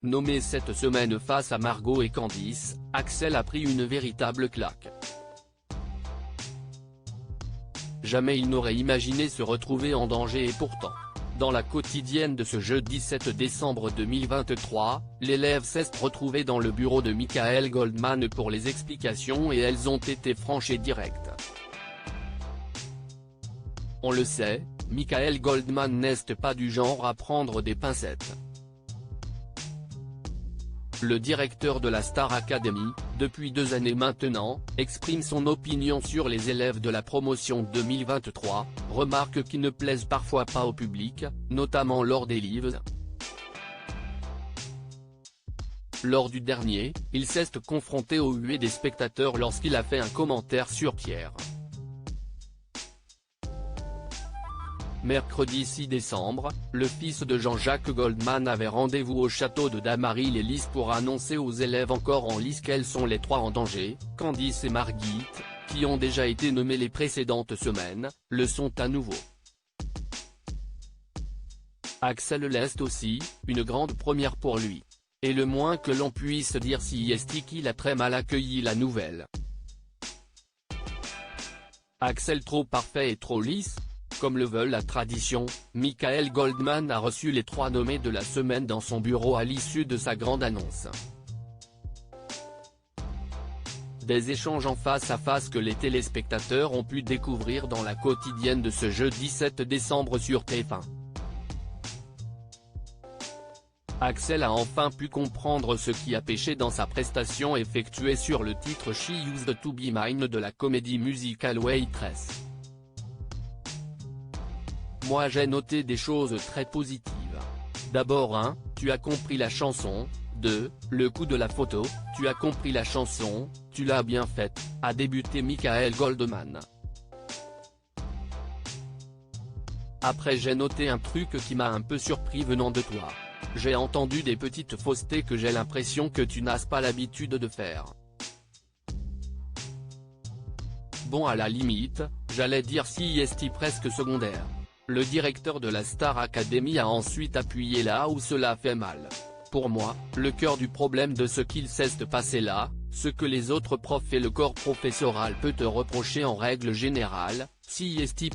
Nommé cette semaine face à Margot et Candice, Axel a pris une véritable claque. Jamais il n'aurait imaginé se retrouver en danger et pourtant. Dans la quotidienne de ce jeudi 7 décembre 2023, l'élève s'est retrouvée dans le bureau de Michael Goldman pour les explications et elles ont été franches et directes. On le sait, Michael Goldman n'est pas du genre à prendre des pincettes. Le directeur de la Star Academy, depuis 2 années maintenant, exprime son opinion sur les élèves de la promotion 2023, remarques qui ne plaisent parfois pas au public, notamment lors des lives. Lors du dernier, il s'est confronté aux huées des spectateurs lorsqu'il a fait un commentaire sur Pierre. Mercredi 6 décembre, le fils de Jean-Jacques Goldman avait rendez-vous au château de Damary-les-Lys pour annoncer aux élèves encore en lice qu'elles sont les 3 en danger. Candice et Margit, qui ont déjà été nommées les précédentes semaines, le sont à nouveau. Axel l'est aussi, une grande première pour lui. Et le moins que l'on puisse dire c'est qu'il a très mal accueilli la nouvelle. Axel trop parfait et trop lisse. Comme le veut la tradition, Michael Goldman a reçu les 3 nommés de la semaine dans son bureau à l'issue de sa grande annonce. Des échanges en face à face que les téléspectateurs ont pu découvrir dans la quotidienne de ce jeudi 7 décembre sur TF1. Axel a enfin pu comprendre ce qui a péché dans sa prestation effectuée sur le titre She Used to Be Mine de la comédie musicale Waitress. Moi j'ai noté des choses très positives. D'abord 1, tu as compris la chanson, 2, le coup de la photo, tu as compris la chanson, tu l'as bien faite, a débuté Michael Goldman. Après j'ai noté un truc qui m'a un peu surpris venant de toi. J'ai entendu des petites faussetés que j'ai l'impression que tu n'as pas l'habitude de faire. Bon à la limite, j'allais dire c'est presque secondaire. Le directeur de la Star Academy a ensuite appuyé là où cela fait mal. Pour moi, le cœur du problème de ce qu'il s'est passé là, ce que les autres profs et le corps professoral peut te reprocher en règle générale,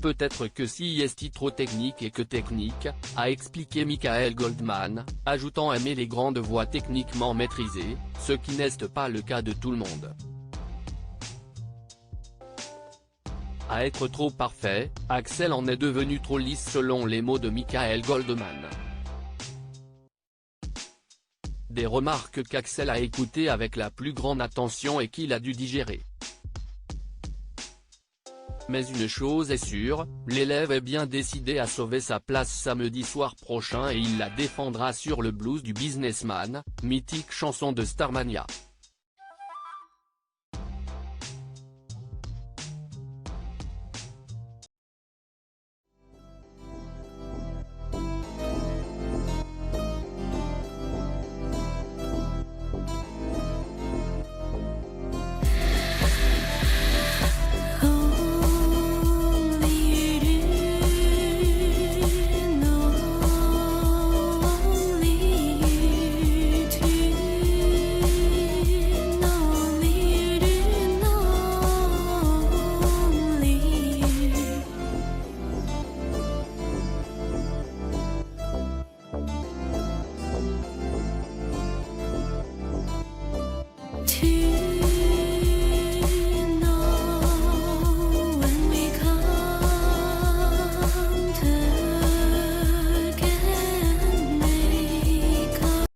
peut-être que c'est trop technique et que technique, a expliqué Michael Goldman, ajoutant aimer les grandes voix techniquement maîtrisées, ce qui n'est pas le cas de tout le monde. À être trop parfait, Axel en est devenu trop lisse selon les mots de Michael Goldman. Des remarques qu'Axel a écoutées avec la plus grande attention et qu'il a dû digérer. Mais une chose est sûre, l'élève est bien décidé à sauver sa place samedi soir prochain et il la défendra sur le blues du businessman, mythique chanson de Starmania.